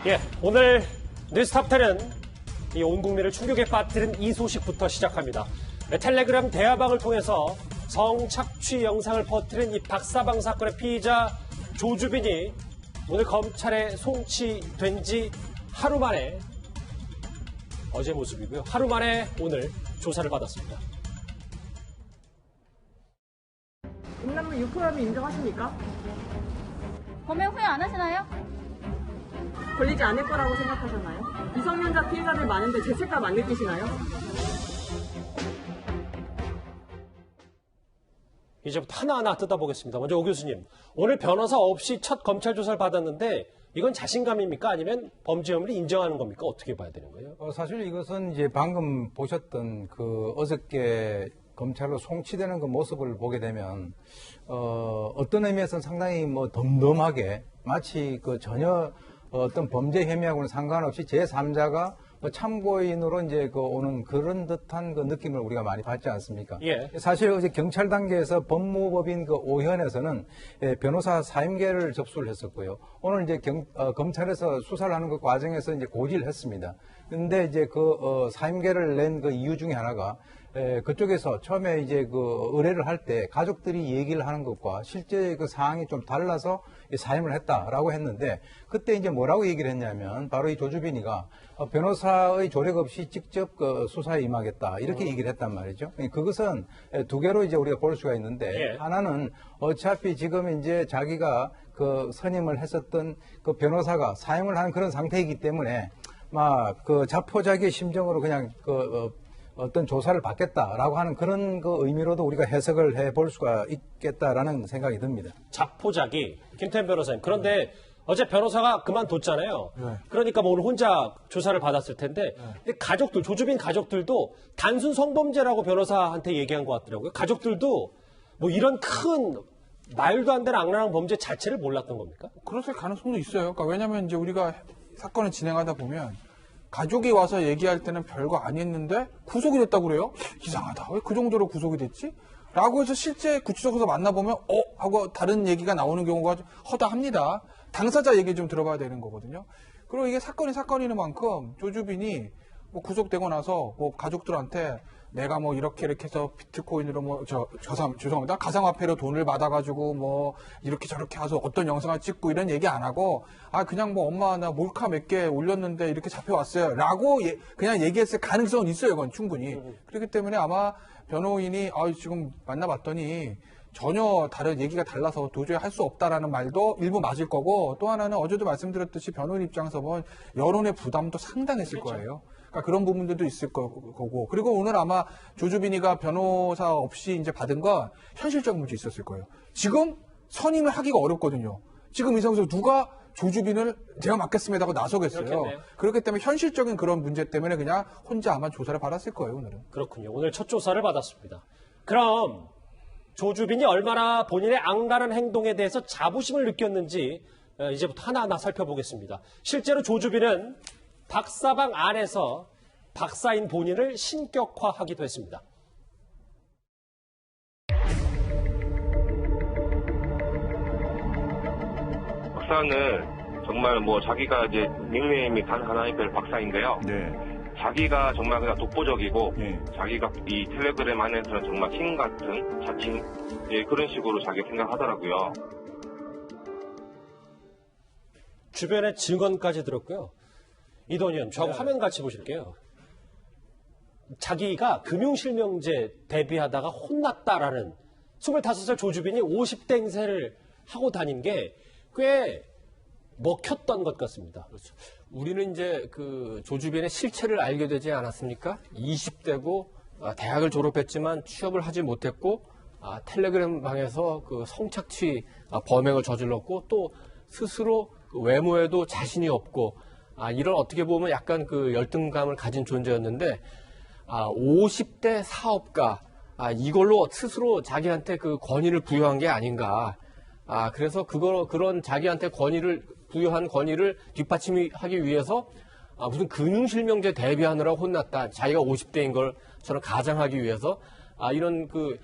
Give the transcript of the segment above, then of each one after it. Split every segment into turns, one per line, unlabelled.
예, 오늘 뉴스탑10은 이 온 국민을 충격에 빠뜨린 이 소식부터 시작합니다. 텔레그램 대화방을 통해서 성착취 영상을 퍼뜨린 이 박사방 사건의 피의자 조주빈이 오늘 검찰에 송치된 지 하루 만에, 어제 모습이고요. 하루 만에 오늘 조사를 받았습니다.
음란물 유포함이 인정하십니까?
범행 후회 안 하시나요?
걸리지 않을 거라고 생각하셨나요? 미성년자 피해자들 많은데 죄책감 안 느끼시나요?
이제부터 하나하나 뜯어보겠습니다. 먼저 오 교수님, 오늘 변호사 없이 첫 검찰 조사를 받았는데 이건 자신감입니까? 아니면 범죄 혐의를 인정하는 겁니까? 어떻게 봐야 되는 거예요?
사실 이것은 이제 방금 보셨던 그 어저께 검찰로 송치되는 그 모습을 보게 되면 어떤 의미에서는 상당히 뭐 덤덤하게 마치 그 전혀 어떤 범죄 혐의하고는 상관없이 제3자가 참고인으로 이제 그 오는 그런 듯한 그 느낌을 우리가 많이 받지 않습니까?
예.
사실 어제 경찰 단계에서 법무법인 그 오현에서는 변호사 사임계를 접수를 했었고요. 오늘 이제 검찰에서 수사를 하는 그 과정에서 이제 고지를 했습니다. 근데 이제 그 사임계를 낸 그 이유 중에 하나가 그쪽에서 처음에 이제 그 의뢰를 할 때 가족들이 얘기를 하는 것과 실제 그 상황이 좀 달라서 사임을 했다라고 했는데 그때 이제 뭐라고 얘기를 했냐면 바로 이 조주빈이가 변호사의 조력 없이 직접 그 수사에 임하겠다 이렇게 얘기를 했단 말이죠. 그것은 두 개로 이제 우리가 볼 수가 있는데
예.
하나는 어차피 지금 이제 자기가 그 선임을 했었던 그 변호사가 사임을 한 그런 상태이기 때문에 막 그 자포자기의 심정으로 그냥 어떤 조사를 받겠다라고 하는 그런 그 의미로도 우리가 해석을 해볼 수가 있겠다라는 생각이 듭니다.
자포자기, 김태현 변호사님. 그런데 어제 변호사가 그만뒀잖아요.
네.
그러니까 뭐 오늘 혼자 조사를 받았을 텐데 근데 가족들, 조주빈 가족들도 단순 성범죄라고 변호사한테 얘기한 것 같더라고요. 가족들도 뭐 이런 큰 말도 안 되는 악랄한 범죄 자체를 몰랐던 겁니까?
그랬을 가능성도 있어요. 그러니까 왜냐하면 이제 우리가 사건을 진행하다 보면 가족이 와서 얘기할 때는 별거 아니었는데 구속이 됐다고 그래요? 이상하다. 왜 그 정도로 구속이 됐지? 라고 해서 실제 구치소에서 만나보면 하고 다른 얘기가 나오는 경우가 허다합니다. 당사자 얘기 좀 들어봐야 되는 거거든요. 그리고 이게 사건인 만큼 조주빈이 뭐 구속되고 나서 뭐 가족들한테 내가 뭐 이렇게 해서 비트코인으로 뭐 죄송합니다. 가상화폐로 돈을 받아가지고 뭐 이렇게 저렇게 해서 어떤 영상을 찍고 이런 얘기 안 하고 그냥 뭐 엄마 나 몰카 몇 개 올렸는데 이렇게 잡혀왔어요. 라고 그냥 얘기했을 가능성은 있어요. 그건 충분히. 그렇기 때문에 아마 변호인이 지금 만나봤더니 전혀 다른 얘기가 달라서 도저히 할 수 없다라는 말도 일부 맞을 거고 또 하나는 어제도 말씀드렸듯이 변호인 입장에서 보면 여론의 부담도 상당했을 거예요. 그러니까 그런 부분들도 있을 거고 그리고 오늘 아마 조주빈이가 변호사 없이 이제 받은 건 현실적 문제 있었을 거예요. 지금 선임을 하기가 어렵거든요. 지금 이 상황에서 누가 조주빈을 제가 맡겠습니다 하고 나서겠어요.
그렇겠네요.
그렇기 때문에 현실적인 그런 문제 때문에 그냥 혼자 아마 조사를 받았을 거예요, 오늘은.
그렇군요. 오늘 첫 조사를 받았습니다. 그럼 조주빈이 얼마나 본인의 악랄한 행동에 대해서 자부심을 느꼈는지 이제부터 하나하나 살펴보겠습니다. 실제로 조주빈은 박사방 안에서 박사인 본인을 신격화하기도 했습니다.
박사는 정말 뭐 자기가 이제 닉네임이 단 하나의 박사인데요.
네.
자기가 정말 그냥 독보적이고
네.
자기가 이 텔레그램 안에서는 정말 킹 같은 자칭 그런 식으로 자기가 생각하더라고요.
주변의 증언까지 들었고요. 이동희 의원, 저하고
네.
화면 같이 보실게요. 자기가 금융실명제 대비하다가 혼났다라는 25살 조주빈이 50대 행세를 하고 다닌 게 꽤 먹혔던 것 같습니다.
그렇죠. 우리는 이제 그 조주빈의 실체를 알게 되지 않았습니까? 20대고 대학을 졸업했지만 취업을 하지 못했고 텔레그램 방에서 그 성착취 범행을 저질렀고 또 스스로 그 외모에도 자신이 없고 이런 어떻게 보면 약간 그 열등감을 가진 존재였는데 50대 사업가 이걸로 스스로 자기한테 그 권위를 부여한 게 아닌가. 그래서 그런 자기한테 부여한 권위를 뒷받침하기 위해서 무슨 금융실명제 대비하느라고 혼났다. 자기가 50대인 걸 저는 가장하기 위해서 이런 그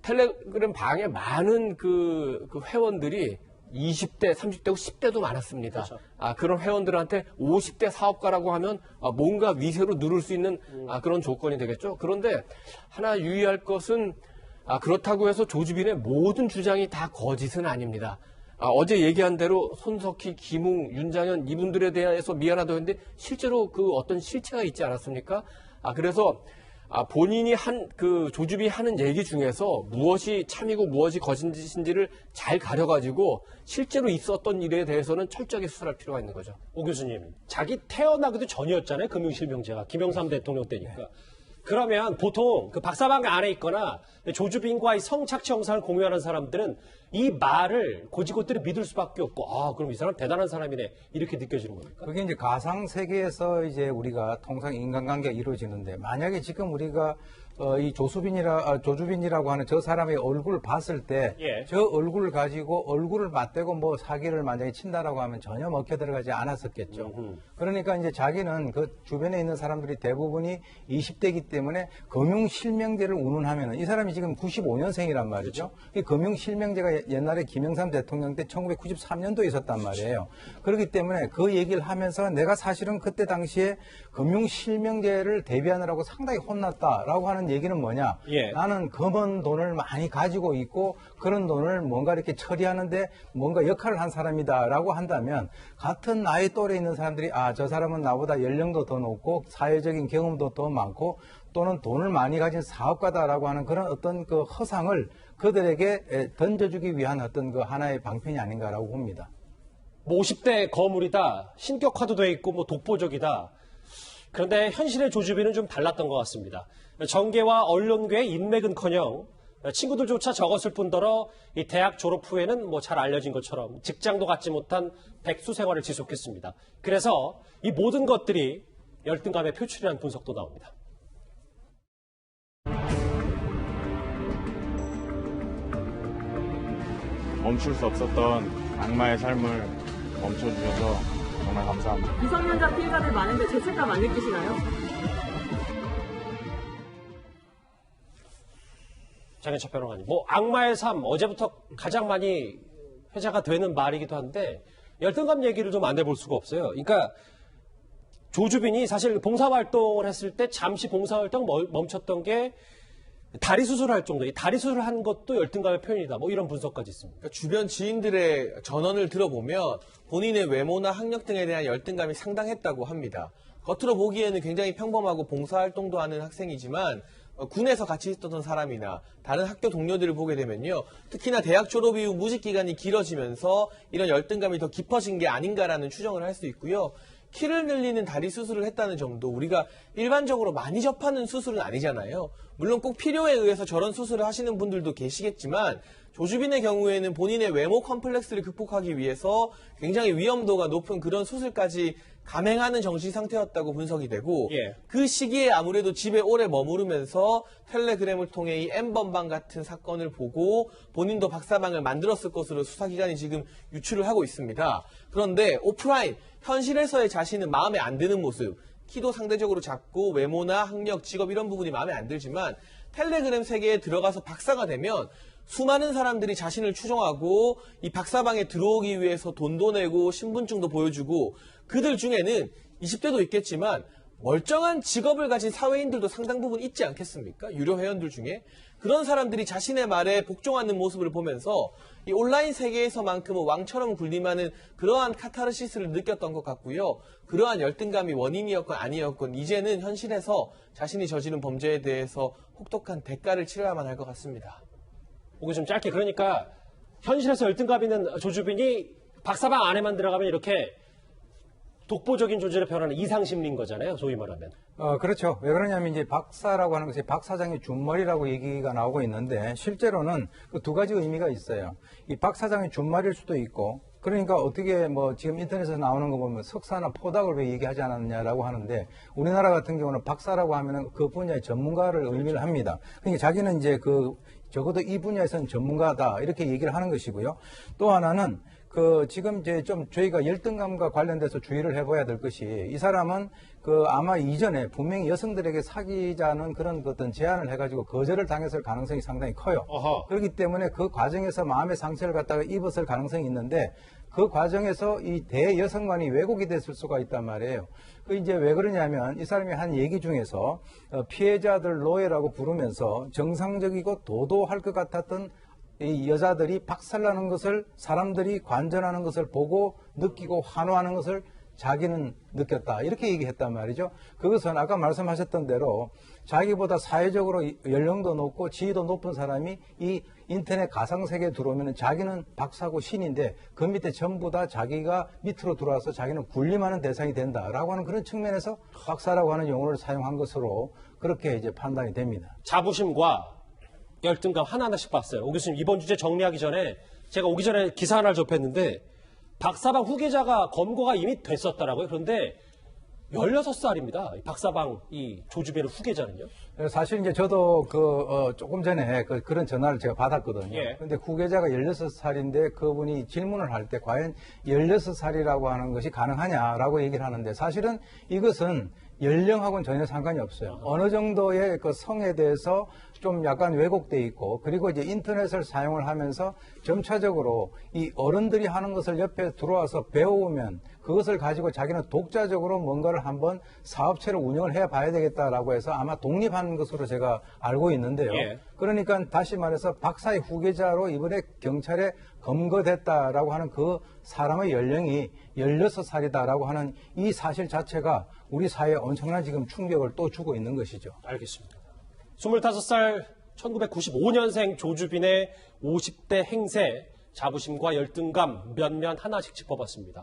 텔레그램 방에 많은 그 회원들이 20대, 30대고 10대도 많았습니다.
그렇죠.
그런 회원들한테 50대 사업가라고 하면 뭔가 위세로 누를 수 있는 그런 조건이 되겠죠. 그런데 하나 유의할 것은 그렇다고 해서 조주빈의 모든 주장이 다 거짓은 아닙니다. 어제 얘기한 대로 손석희, 김웅, 윤장현 이분들에 대해서 미안하다고 했는데 실제로 그 어떤 실체가 있지 않았습니까? 그래서 본인이 조주빈이 하는 얘기 중에서 무엇이 참이고 무엇이 거짓인지를 잘 가려가지고 실제로 있었던 일에 대해서는 철저하게 수사할 필요가 있는 거죠.
오 교수님, 자기 태어나기도 전이었잖아요. 금융실명제가. 김영삼 대통령 때니까. 그러면 보통 그 박사방 안에 있거나 조주빈과의 성착취 영상을 공유하는 사람들은 이 말을 고지고대로 믿을 수밖에 없고, 그럼 이 사람 대단한 사람이네. 이렇게 느껴지는 겁니까?
그게 이제 가상 세계에서 이제 우리가 통상 인간관계가 이루어지는데, 만약에 지금 우리가 이 조주빈이라고 하는 저 사람의 얼굴을 봤을 때,
예.
저 얼굴을 가지고 얼굴을 맞대고 뭐 사기를 만약에 친다라고 하면 전혀 먹혀 들어가지 않았었겠죠. 그러니까 이제 자기는 그 주변에 있는 사람들이 대부분이 20대이기 때문에 금융실명제를 운운하면은, 이 사람이 지금 95년생이란 말이죠. 이 금융실명제가 옛날에 김영삼 대통령 때 1993년도에 있었단 말이에요. 그렇기 때문에 그 얘기를 하면서 내가 사실은 그때 당시에 금융실명제를 대비하느라고 상당히 혼났다라고 하는 얘기는 뭐냐?
예.
나는 검은 돈을 많이 가지고 있고 그런 돈을 뭔가 이렇게 처리하는데 뭔가 역할을 한 사람이다라고 한다면, 같은 나이 또래 있는 사람들이 저 사람은 나보다 연령도 더 높고 사회적인 경험도 더 많고 또는 돈을 많이 가진 사업가다라고 하는 그런 어떤 그 허상을 그들에게 던져주기 위한 어떤 그 하나의 방편이 아닌가라고 봅니다.
뭐 50대 거물이다, 신격화도 돼 있고 뭐 독보적이다. 그런데 현실의 조주빈은 좀 달랐던 것 같습니다. 정계와 언론계의 인맥은커녕 친구들조차 적었을 뿐더러 이 대학 졸업 후에는 뭐 잘 알려진 것처럼 직장도 갖지 못한 백수 생활을 지속했습니다. 그래서 이 모든 것들이 열등감의 표출이라는 분석도 나옵니다.
멈출 수 없었던 악마의 삶을 멈춰주셔서 정말 감사합니다.
미성년자 피해자들 많은데 죄책감 안 느끼시나요?
장현철 평론가님, 뭐 악마의 삶 어제부터 가장 많이 회자가 되는 말이기도 한데 열등감 얘기를 좀 안 해볼 수가 없어요. 그러니까 조주빈이 사실 봉사활동을 했을 때 잠시 봉사활동 멈췄던 게 다리 수술할 정도, 이 다리 수술을 한 것도 열등감의 표현이다. 뭐 이런 분석까지 있습니다.
그러니까 주변 지인들의 전언을 들어보면 본인의 외모나 학력 등에 대한 열등감이 상당했다고 합니다. 겉으로 보기에는 굉장히 평범하고 봉사활동도 하는 학생이지만 군에서 같이 있었던 사람이나 다른 학교 동료들을 보게 되면요, 특히나 대학 졸업 이후 무직 기간이 길어지면서 이런 열등감이 더 깊어진 게 아닌가라는 추정을 할 수 있고요. 키를 늘리는 다리 수술을 했다는 점도 우리가 일반적으로 많이 접하는 수술은 아니잖아요. 물론 꼭 필요에 의해서 저런 수술을 하시는 분들도 계시겠지만 조주빈의 경우에는 본인의 외모 컴플렉스를 극복하기 위해서 굉장히 위험도가 높은 그런 수술까지 감행하는 정신 상태였다고 분석이 되고,
예.
그 시기에 아무래도 집에 오래 머무르면서 텔레그램을 통해 이 N번방 같은 사건을 보고 본인도 박사방을 만들었을 것으로 수사기관이 지금 유추를 하고 있습니다. 그런데 오프라인, 현실에서의 자신은 마음에 안 드는 모습, 키도 상대적으로 작고 외모나 학력, 직업 이런 부분이 마음에 안 들지만 텔레그램 세계에 들어가서 박사가 되면 수많은 사람들이 자신을 추종하고 이 박사방에 들어오기 위해서 돈도 내고 신분증도 보여주고, 그들 중에는 20대도 있겠지만 멀쩡한 직업을 가진 사회인들도 상당 부분 있지 않겠습니까? 유료 회원들 중에. 그런 사람들이 자신의 말에 복종하는 모습을 보면서 이 온라인 세계에서만큼은 왕처럼 군림하는 그러한 카타르시스를 느꼈던 것 같고요. 그러한 열등감이 원인이었건 아니었건 이제는 현실에서 자신이 저지른 범죄에 대해서 혹독한 대가를 치러야만 할 것 같습니다.
보기 좀 짧게, 그러니까 현실에서 열등감 있는 조주빈이 박사방 안에만 들어가면 이렇게 독보적인 존재로 변하는 이상심리인 거잖아요, 소위 말하면.
그렇죠. 왜 그러냐면 이제 박사라고 하는 것이 박사장의 준말이라고 얘기가 나오고 있는데, 실제로는 그 두 가지 의미가 있어요. 이 박사장의 준말일 수도 있고, 그러니까 어떻게 뭐 지금 인터넷에서 나오는 거 보면 석사나 포닥을 왜 얘기하지 않았냐라고 하는데, 우리나라 같은 경우는 박사라고 하면은 그 분야의 전문가를 의미를 합니다. 그러니까 자기는 이제 적어도 이 분야에서는 전문가다 이렇게 얘기를 하는 것이고요. 또 하나는 지금 이제 좀 저희가 열등감과 관련돼서 주의를 해봐야 될 것이 이 사람은 아마 이전에 분명히 여성들에게 사귀자는 그런 어떤 제안을 해가지고 거절을 당했을 가능성이 상당히 커요.
어허.
그렇기 때문에 그 과정에서 마음의 상처를 갖다가 입었을 가능성이 있는데 그 과정에서 이 대여성관이 왜곡이 됐을 수가 있단 말이에요. 이제 왜 그러냐면 이 사람이 한 얘기 중에서 피해자들 노예라고 부르면서 정상적이고 도도할 것 같았던 이 여자들이 박살나는 것을 사람들이 관전하는 것을 보고 느끼고 환호하는 것을 자기는 느꼈다. 이렇게 얘기했단 말이죠. 그것은 아까 말씀하셨던 대로 자기보다 사회적으로 연령도 높고 지위도 높은 사람이 이 인터넷 가상세계에 들어오면 자기는 박사고 신인데 그 밑에 전부 다 자기가 밑으로 들어와서 자기는 군림하는 대상이 된다라고 하는 그런 측면에서 박사라고 하는 용어를 사용한 것으로 그렇게 이제 판단이 됩니다.
자부심과 열등감 하나하나씩 봤어요. 오 교수님, 이번 주제 정리하기 전에 제가 오기 전에 기사 하나를 접했는데 박사방 후계자가 검거가 이미 됐었더라고요. 그런데 16살입니다. 박사방 이 조주빈의 후계자는요.
사실 이제 저도 조금 전에 그런 전화를 제가 받았거든요.
예.
근데 후계자가 16살인데 그분이 질문을 할 때 과연 16살이라고 하는 것이 가능하냐라고 얘기를 하는데 사실은 이것은 연령하고는 전혀 상관이 없어요. 어느 정도의 그 성에 대해서 좀 약간 왜곡돼 있고 그리고 이제 인터넷을 사용을 하면서 점차적으로 이 어른들이 하는 것을 옆에 들어와서 배우면 그것을 가지고 자기는 독자적으로 뭔가를 한번 사업체를 운영을 해 봐야 되겠다라고 해서 아마 독립한 것으로 제가 알고 있는데요.
예.
그러니까 다시 말해서 박사의 후계자로 이번에 경찰에 검거됐다라고 하는 그 사람의 연령이 16살이다라고 하는 이 사실 자체가 우리 사회에 엄청난 지금 충격을 또 주고 있는 것이죠.
알겠습니다. 25살 1995년생 조주빈의 50대 행세, 자부심과 열등감 면 하나씩 짚어봤습니다.